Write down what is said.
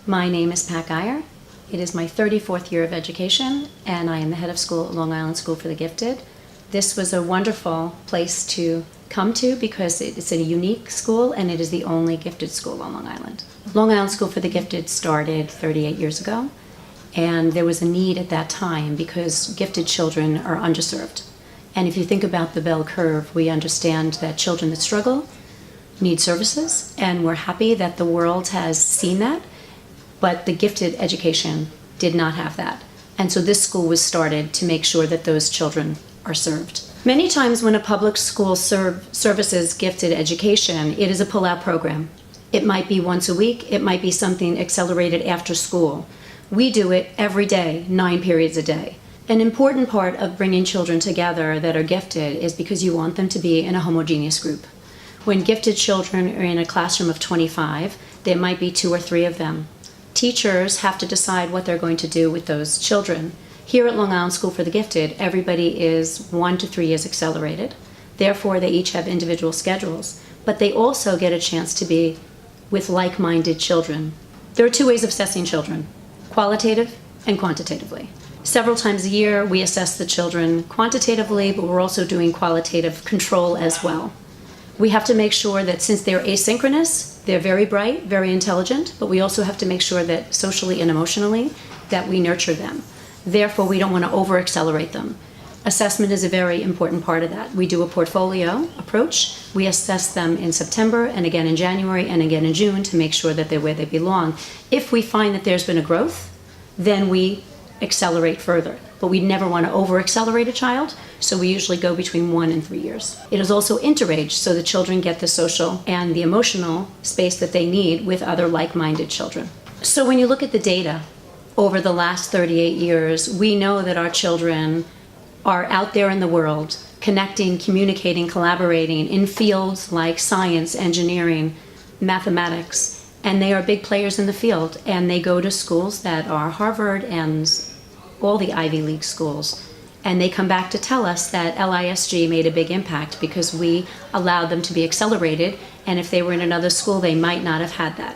My name is Pat Geyer. It is my 34th year of education, and I am the head of school at Long Island School for the Gifted. This was a wonderful place to come to because it's a unique school and it is the only gifted school on Long Island. Long Island School for the Gifted started 38 years ago, and there was a need at that time because gifted children are underserved. And if you think about the bell curve, we understand that children that struggle need services, and we're happy that the world has seen that, but the gifted education did not have that. And so this school was started to make sure that those children are served. Many times when a public school services gifted education, it is a pull-out program. It might be once a week, it might be something accelerated after school. We do it every day, 9 periods a day. An important part of bringing children together that are gifted is because you want them to be in a homogeneous group. When gifted children are in a classroom of 25, there might be 2 or 3 of them. Teachers have to decide what they're going to do with those children. Here at Long Island School for the Gifted, everybody is 1 to 3 years accelerated. Therefore, they each have individual schedules, but they also get a chance to be with like-minded children. There are 2 ways of assessing children, qualitative and quantitatively. Several times a year, we assess the children quantitatively, but we're also doing qualitative control as well. We have to make sure that since they're asynchronous, they're very bright, very intelligent, but we also have to make sure that socially and emotionally that we nurture them. Therefore, we don't want to over-accelerate them. Assessment is a very important part of that. We do a portfolio approach. We assess them in September and again in January and again in June to make sure that they're where they belong. If we find that there's been a growth, then we accelerate further. But we never want to over-accelerate a child, so we usually go between 1 and 3 years. It is also interage, so the children get the social and the emotional space that they need with other like-minded children. So when you look at the data over the last 38 years, we know that our children are out there in the world, connecting, communicating, collaborating in fields like science, engineering, mathematics, and they are big players in the field, and they go to schools that are Harvard and all the Ivy League schools. And they come back to tell us that LISG made a big impact because we allowed them to be accelerated, and if they were in another school, they might not have had that.